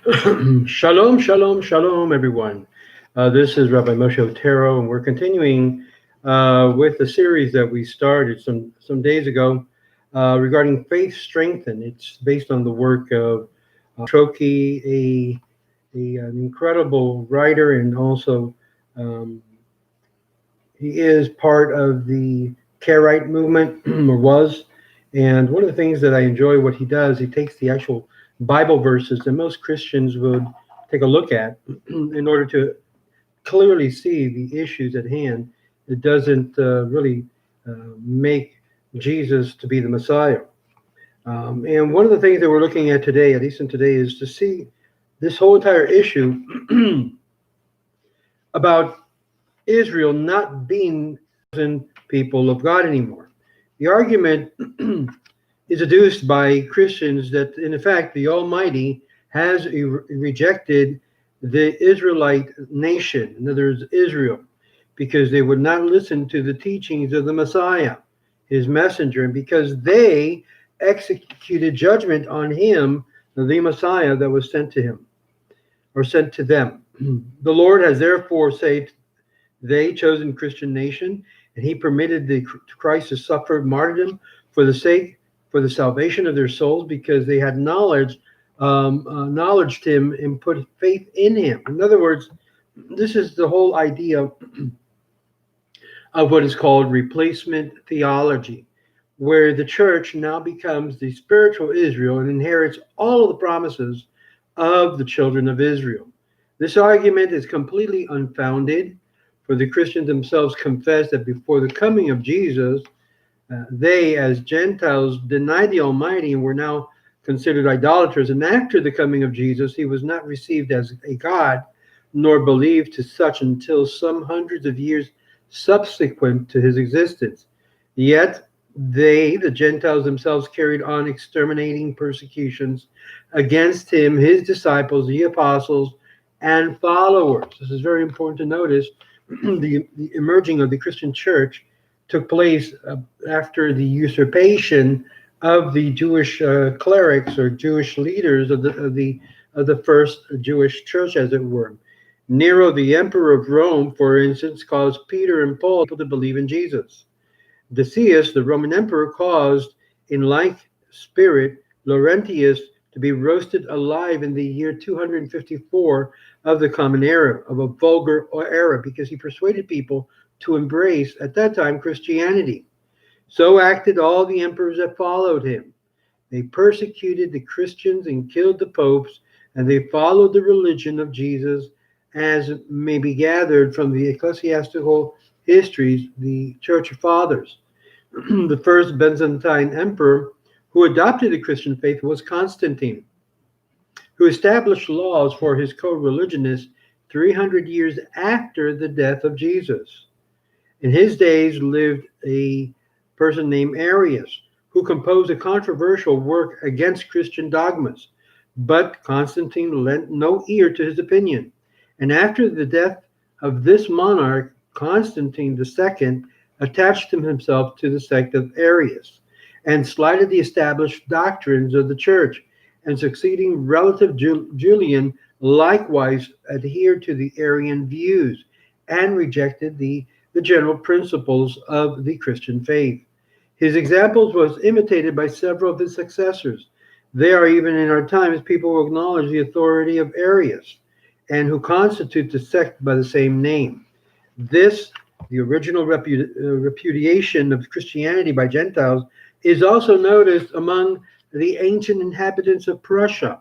Shalom, shalom, shalom, everyone. This is Rabbi Moshe Otero, and we're continuing with the series that we started some days ago regarding faith strengthen. It's based on the work of TROKI, an incredible writer, and also um, he is part of the Karaite movement, or was. And one of the things that I enjoy what he does, he takes the actual Bible verses that most Christians would take a look at in order to clearly see the issues at hand. It doesn't really make Jesus to be the Messiah. And one of the things that we're looking at today, at least in today, is to see this whole entire issue about Israel not being chosen people of God anymore. The argument is adduced by Christians that, in fact, the Almighty has rejected the Israelite nation, in other words, Israel, because they would not listen to the teachings of the Messiah, his messenger, and because they executed judgment on him, the Messiah that was sent to him, or sent to them. The Lord has therefore saved they chosen Christian nation, and he permitted the Christ to suffer martyrdom for the salvation of their souls, because they had acknowledged him and put faith in him. In other words, this is the whole idea of what is called replacement theology, where the church now becomes the spiritual Israel and inherits all of the promises of the children of Israel. This argument is completely unfounded, for the Christians themselves confess that before the coming of Jesus, they, as Gentiles, denied the Almighty and were now considered idolaters. And after the coming of Jesus, he was not received as a God, nor believed to such until some hundreds of years subsequent to his existence. Yet they, the Gentiles themselves, carried on exterminating persecutions against him, his disciples, the apostles, and followers. This is very important to notice. The emerging of the Christian church took place after the usurpation of the Jewish clerics or Jewish leaders of the first Jewish church, as it were. Nero, the emperor of Rome, for instance, caused Peter and Paul to believe in Jesus. Decius, the Roman emperor, caused, in like spirit, Laurentius to be roasted alive in the year 254 of the Common Era, of a vulgar era, because he persuaded people to embrace, at that time, Christianity. So acted all the emperors that followed him. They persecuted the Christians and killed the popes, and they followed the religion of Jesus, as may be gathered from the ecclesiastical histories, the Church Fathers. The first Byzantine emperor who adopted the Christian faith was Constantine, who established laws for his co-religionists 300 years after the death of Jesus. In his days lived a person named Arius, who composed a controversial work against Christian dogmas, but Constantine lent no ear to his opinion. And after the death of this monarch, Constantine II attached himself to the sect of Arius and slighted the established doctrines of the church, and succeeding relative Julian likewise adhered to the Arian views and rejected the general principles of the Christian faith. His examples was imitated by several of his successors. There are even in our times people who acknowledge the authority of Arius and who constitute the sect by the same name. This, the original repudiation of Christianity by Gentiles, is also noticed among the ancient inhabitants of Prussia,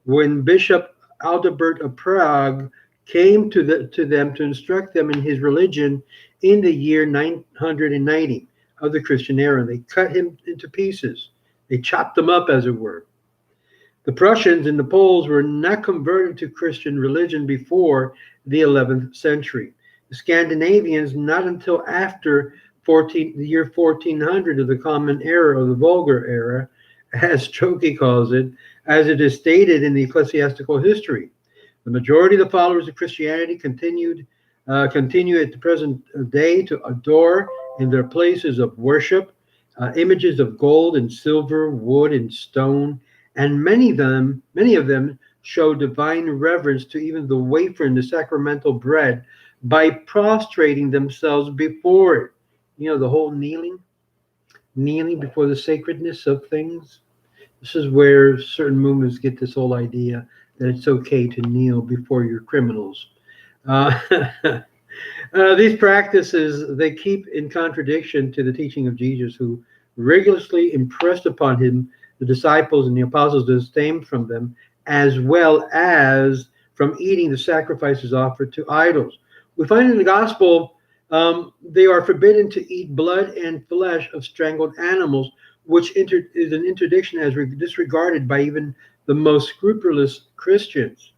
when Bishop Adalbert of Prague came to them to instruct them in his religion in the year 990 of the Christian era. They cut him into pieces. They chopped him up, as it were. The Prussians and the Poles were not converted to Christian religion before the 11th century. The Scandinavians, not until after the year 1400 of the Common Era, or the Vulgar Era, as TROKI calls it, as it is stated in the ecclesiastical history. The majority of the followers of Christianity continue at the present day to adore in their places of worship images of gold and silver, wood and stone, and many of them show divine reverence to even the wafer and the sacramental bread by prostrating themselves before it. You know, the whole kneeling before the sacredness of things. This is where certain movements get this whole idea that it's okay to kneel before your criminals. Uh, these practices, they keep in contradiction to the teaching of Jesus, who rigorously impressed upon him the disciples and the apostles to abstain from them, as well as from eating the sacrifices offered to idols. We find in the gospel they are forbidden to eat blood and flesh of strangled animals, which is an interdiction as disregarded by even the most scrupulous Christians.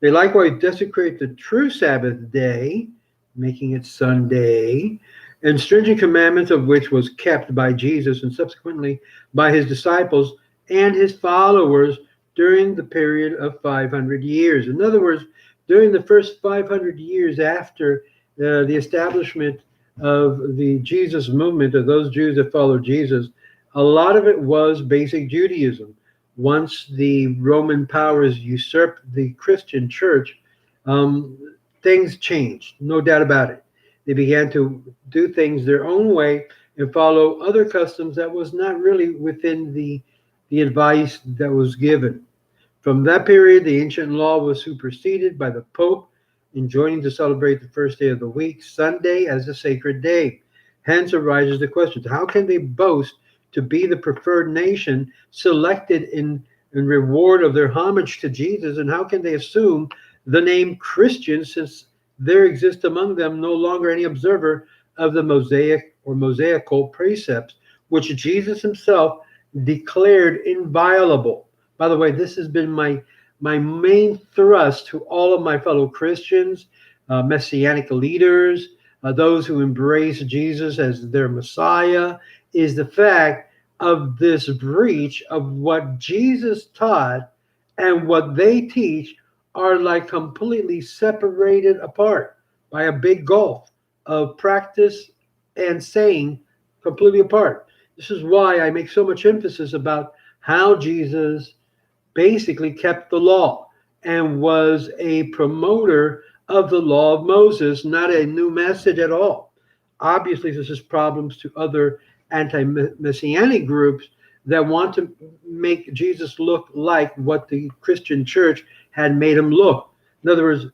They likewise desecrate the true Sabbath day, making it Sunday, and stringent commandments of which was kept by Jesus and subsequently by his disciples and his followers during the period of 500 years. In other words, during the first 500 years after the establishment of the Jesus movement, of those Jews that followed Jesus, a lot of it was basic Judaism. Once the Roman powers usurped the Christian church, things changed, no doubt about it. They began to do things their own way and follow other customs that was not really within the advice that was given. From that period, the ancient law was superseded by the Pope, enjoining to celebrate the first day of the week, Sunday, as a sacred day. Hence arises the question, how can they boast to be the preferred nation selected in reward of their homage to Jesus, and how can they assume the name Christian since there exists among them no longer any observer of the Mosaic or Mosaical precepts, which Jesus himself declared inviolable? By the way, this has been my main thrust to all of my fellow Christians, Messianic leaders, those who embrace Jesus as their Messiah, is the fact of this breach of what Jesus taught and what they teach are like completely separated apart by a big gulf of practice and saying completely apart. This is why I make so much emphasis about how Jesus basically kept the law and was a promoter of the law of Moses, not a new message at all. Obviously, this is problems to other anti-messianic groups that want to make Jesus look like what the Christian church had made him look. In other words,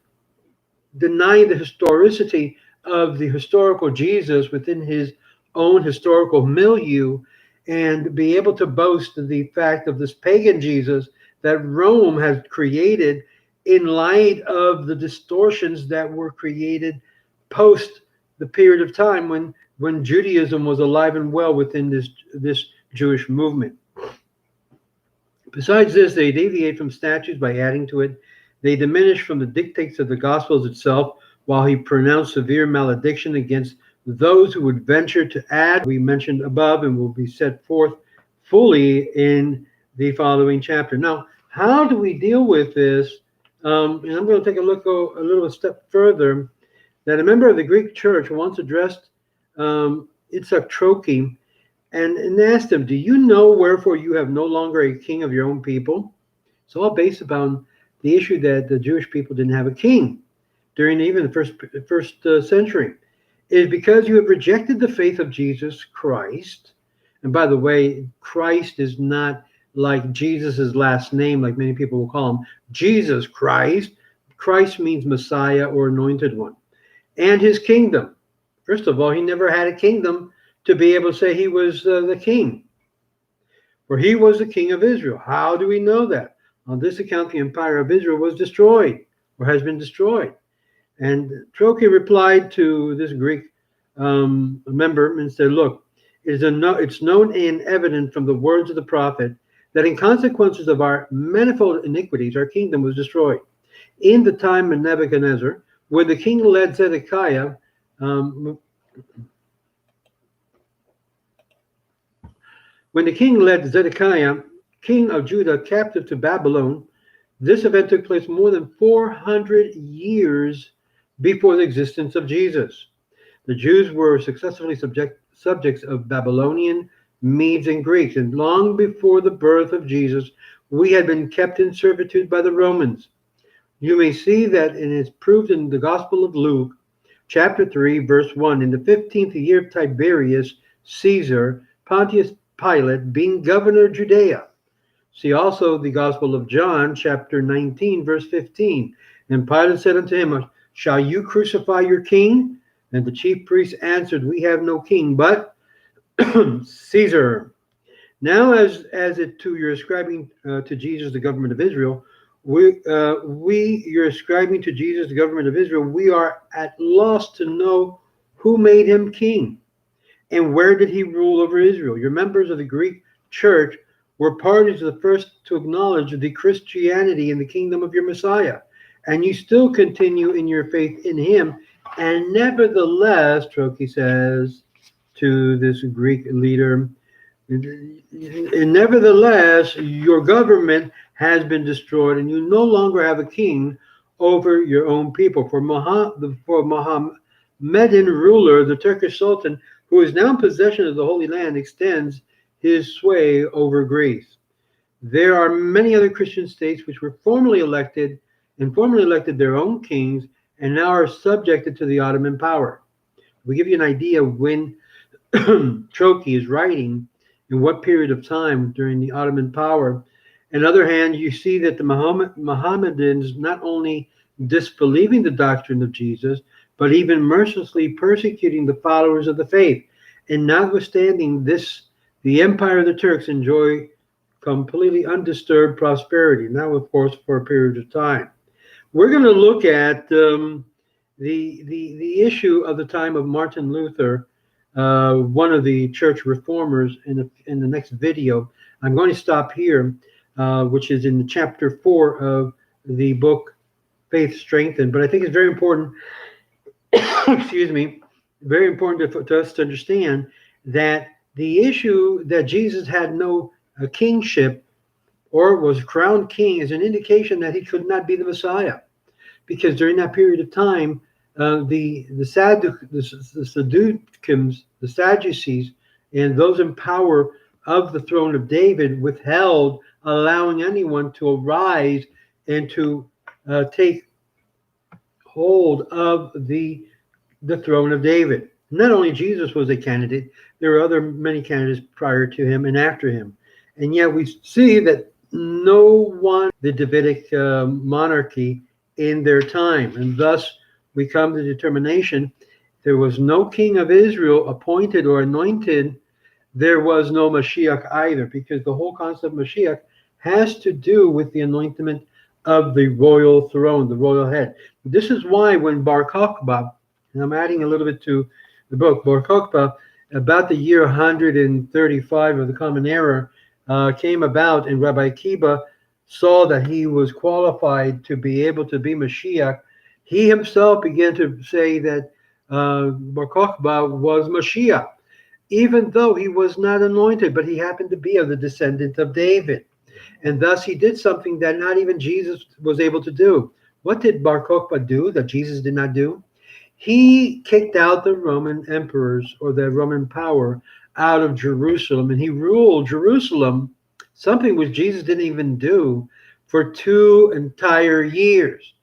denying the historicity of the historical Jesus within his own historical milieu, and be able to boast the fact of this pagan Jesus that Rome has created in light of the distortions that were created post the period of time when Judaism was alive and well within this Jewish movement. Besides this, they deviate from statutes by adding to it. They diminish from the dictates of the Gospels itself, while he pronounced severe malediction against those who would venture to add, we mentioned above, and will be set forth fully in the following chapter. Now, how do we deal with this? And I'm going to take a little step further. That a member of the Greek church once addressed TROKI and asked him, "Do you know wherefore you have no longer a king of your own people?" It's all based upon the issue that the Jewish people didn't have a king during even the first century. It is because you have rejected the faith of Jesus Christ. And by the way, Christ is not like Jesus's last name, like many people will call him. Jesus Christ. Christ means Messiah or anointed one. And his kingdom. First of all, he never had a kingdom to be able to say he was the king. For he was the king of Israel. How do we know that? On this account, the empire of Israel was destroyed or has been destroyed. And TROKI replied to this Greek member and said, look, it's known and evident from the words of the prophet that in consequences of our manifold iniquities, our kingdom was destroyed. In the time of Nebuchadnezzar, when the king led Zedekiah, king of Judah, captive to Babylon, this event took place more than 400 years before the existence of Jesus. The Jews were successively subjects of Babylonian, Medes, and Greeks, and long before the birth of Jesus, we had been kept in servitude by the Romans. You may see that it is proved in the Gospel of Luke, chapter 3, verse 1. In the 15th year of Tiberius Caesar, Pontius Pilate, being governor of Judea. See also the Gospel of John, chapter 19, verse 15. And Pilate said unto him, shall you crucify your king? And the chief priests answered, we have no king but Caesar. Now, as it to you're ascribing to Jesus the government of Israel, you're ascribing to Jesus the government of Israel. We are at loss to know who made him king and where did he rule over Israel. Your members of the Greek church were parties to the first to acknowledge the Christianity in the kingdom of your Messiah, and you still continue in your faith in him. And nevertheless, TROKI says to this Greek leader, and nevertheless, your government has been destroyed, and you no longer have a king over your own people. For Mohammedan ruler, the Turkish Sultan, who is now in possession of the Holy Land, extends his sway over Greece. There are many other Christian states which were formerly elected their own kings and now are subjected to the Ottoman power. We give you an idea when TROKI is writing in what period of time during the Ottoman power. On the other hand, you see that the Mohammedans not only disbelieving the doctrine of Jesus, but even mercilessly persecuting the followers of the faith. And notwithstanding this, the empire of the Turks enjoy completely undisturbed prosperity, now of course for a period of time. We're going to look at the issue of the time of Martin Luther, one of the church reformers, in the next video. I'm going to stop here, which is in chapter 4 of the book Faith Strengthen. But I think it's very important, excuse me, very important to us to understand that the issue that Jesus had no kingship or was crowned king is an indication that he could not be the Messiah, because during that period of time, the Sadducees, and those in power of the throne of David withheld allowing anyone to arise and to take hold of the throne of David. Not only Jesus was a candidate, there were many candidates prior to him and after him. And yet we see that no one, the Davidic monarchy in their time. And thus we come to the determination there was no king of Israel appointed or anointed. There was no Mashiach either, because the whole concept of Mashiach has to do with the anointment of the royal throne, the royal head. This is why when Bar Kokhba, and I'm adding a little bit to the book, Bar Kokhba, about the year 135 of the Common Era, came about, and Rabbi Akiba saw that he was qualified to be able to be Mashiach. He himself began to say that Bar Kokhba was Mashiach, even though he was not anointed, but he happened to be of the descendant of David. And thus he did something that not even Jesus was able to do. What did Bar Kokhba do that Jesus did not do? He kicked out the Roman emperors, or the Roman power, out of Jerusalem, and he ruled Jerusalem, something which Jesus didn't even do, for 2 entire years.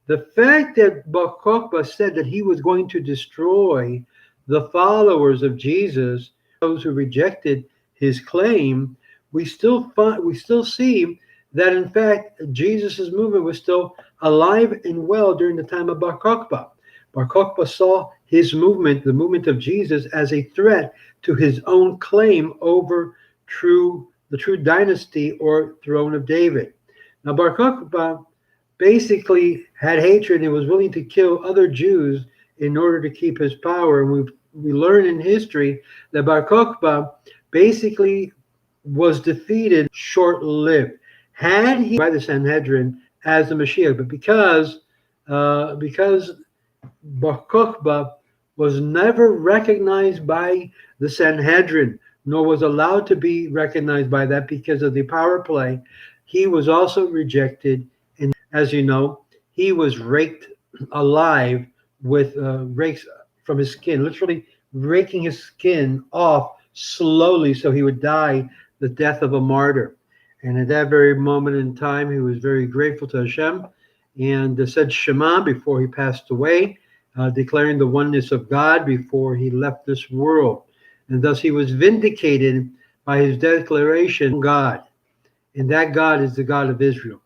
The fact that Bar Kokhba said that he was going to destroy the followers of Jesus, those who rejected his claim, we still see that in fact Jesus' movement was still alive and well during the time of Bar Kokhba. Bar Kokhba saw his movement, the movement of Jesus, as a threat to his own claim over the true dynasty or throne of David. Now Bar Kokhba basically had hatred and was willing to kill other Jews in order to keep his power. And we learn in history that Bar Kokhba basically was defeated short-lived. Had he by the Sanhedrin as the Mashiach, but because Bar Kokhba was never recognized by the Sanhedrin, nor was allowed to be recognized by that because of the power play, he was also rejected. And as you know, he was raked alive with rakes from his skin, literally raking his skin off slowly so he would die the death of a martyr. And at that very moment in time, he was very grateful to Hashem and said Shema before he passed away, declaring the oneness of God before he left this world. And thus he was vindicated by his declaration, God. And that God is the God of Israel.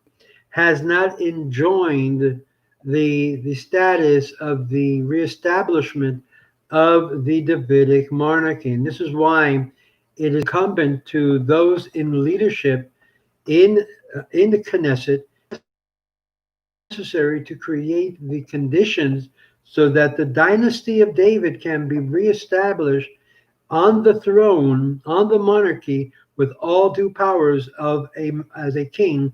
Has not enjoined the status of the reestablishment of the Davidic monarchy. And this is why it is incumbent to those in leadership in the Knesset necessary to create the conditions so that the dynasty of David can be reestablished on the throne, on the monarchy, with all due powers of as a king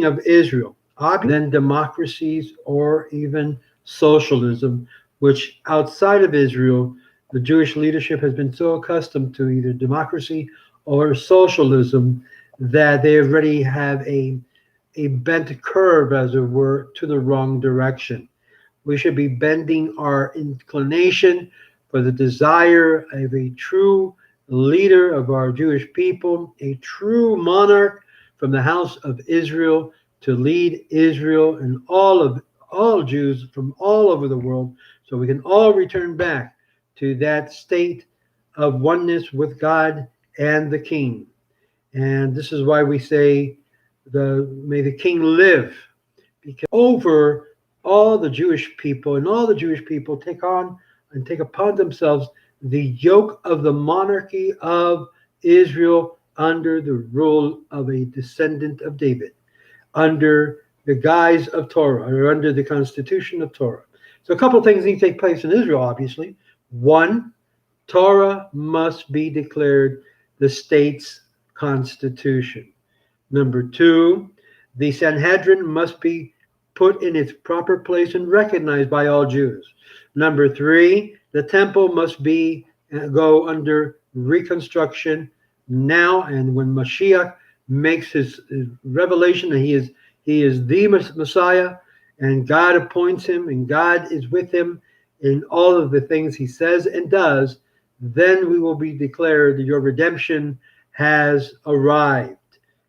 of Israel. Then democracies or even socialism, which outside of Israel, the Jewish leadership has been so accustomed to either democracy or socialism that they already have a bent curve, as it were, to the wrong direction. We should be bending our inclination for the desire of a true leader of our Jewish people, a true monarch from the house of Israel to lead Israel and all Jews from all over the world, so we can all return back to that state of oneness with God and the King. And this is why we say, may the King live, because over all the Jewish people, and all the Jewish people take on and take upon themselves the yoke of the monarchy of Israel under the rule of a descendant of David, under the guise of Torah, or under the constitution of Torah. So a couple of things need to take place in Israel, obviously. One, Torah must be declared the state's constitution. Number two, the Sanhedrin must be put in its proper place and recognized by all Jews. Number three, the temple must go under reconstruction now, and when Mashiach makes his revelation that he is the Messiah, and God appoints him, and God is with him in all of the things he says and does, then we will be declared that your redemption has arrived.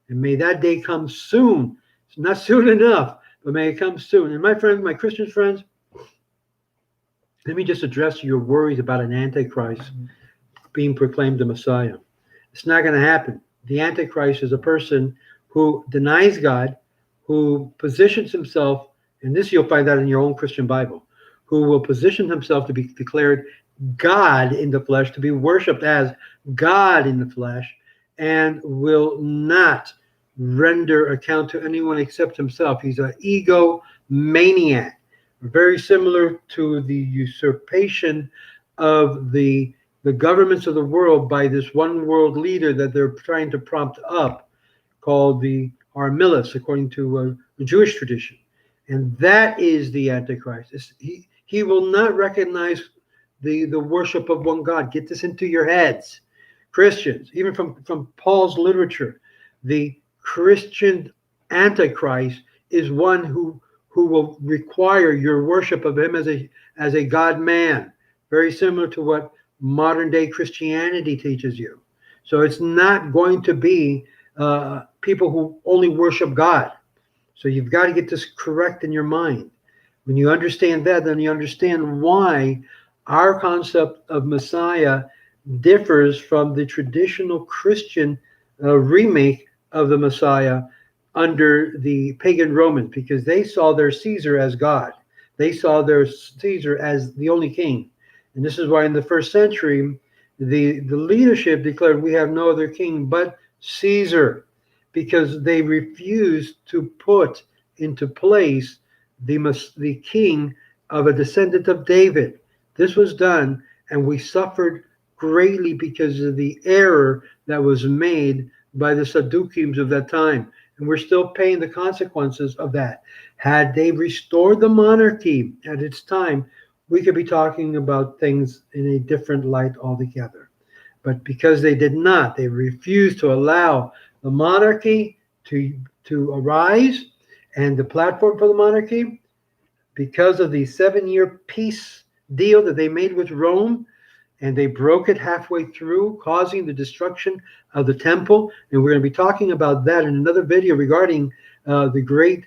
And may that day come soon. It's not soon enough, but may it come soon. And my friends, my Christian friends, let me just address your worries about an Antichrist being proclaimed the Messiah. It's not going to happen. The Antichrist is a person who denies God, who positions himself, and this you'll find out in your own Christian Bible, who will position himself to be declared God in the flesh, to be worshipped as God in the flesh, and will not render account to anyone except himself. He's an egomaniac, very similar to the usurpation of the governments of the world by this one world leader that they're trying to prompt up, called the Armillis, according to the Jewish tradition. And that is the Antichrist. He will not recognize the worship of one God. Get this into your heads. Christians, even from Paul's literature, the Christian Antichrist is one who will require your worship of him as a God man, very similar to what modern day Christianity teaches you. So it's not going to be people who only worship God. So you've got to get this correct in your mind. When you understand that, then you understand why our concept of Messiah differs from the traditional Christian remake of the Messiah under the pagan Romans, because they saw their Caesar as God. They saw their Caesar as the only king. And this is why in the first century, the leadership declared, we have no other king but Caesar, because they refused to put into place the king of a descendant of David. This was done, and we suffered greatly because of the error that was made by the Sadducees of that time. And we're still paying the consequences of that. Had they restored the monarchy at its time, we could be talking about things in a different light altogether. But because they did not, they refused to allow the monarchy to arise, and the platform for the monarchy, because of the 7-year peace deal that they made with Rome, and they broke it halfway through, causing the destruction of the temple. And we're going to be talking about that in another video regarding the great,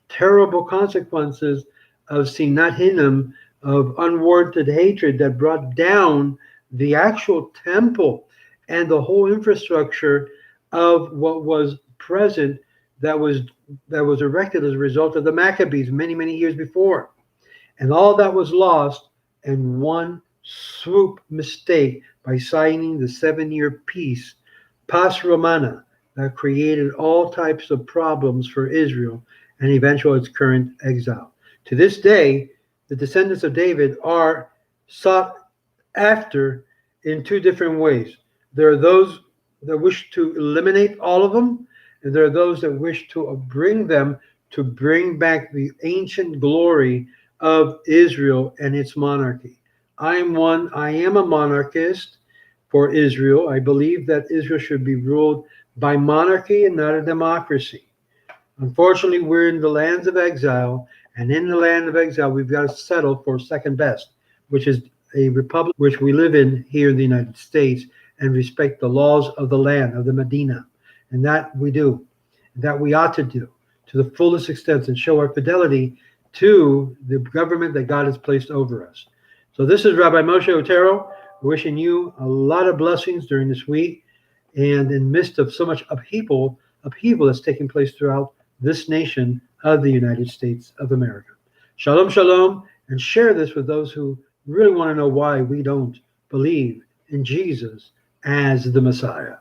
terrible consequences of Sinat Hinnom, of unwarranted hatred that brought down the actual temple and the whole infrastructure of what was present, that was erected as a result of the Maccabees many years before. And all that was lost in one swoop mistake by signing the 7-year peace, Pax Romana, that created all types of problems for Israel and eventually its current exile. To this day, the descendants of David are sought after in two different ways. There are those that wish to eliminate all of them, and there are those that wish to bring them, to bring back the ancient glory of Israel and its monarchy. I am a monarchist for Israel. I believe that Israel should be ruled by monarchy and not a democracy. Unfortunately, we're in the lands of exile, and in the land of exile, we've got to settle for second best, which is a republic which we live in here in the United States, and respect the laws of the land, of the Medina. And that we do, that we ought to do to the fullest extent, and show our fidelity to the government that God has placed over us. So this is Rabbi Moshe Otero, wishing you a lot of blessings during this week, and in midst of so much upheaval that's taking place throughout this nation of the United States of America. Shalom, shalom, and share this with those who really want to know why we don't believe in Jesus as the Messiah.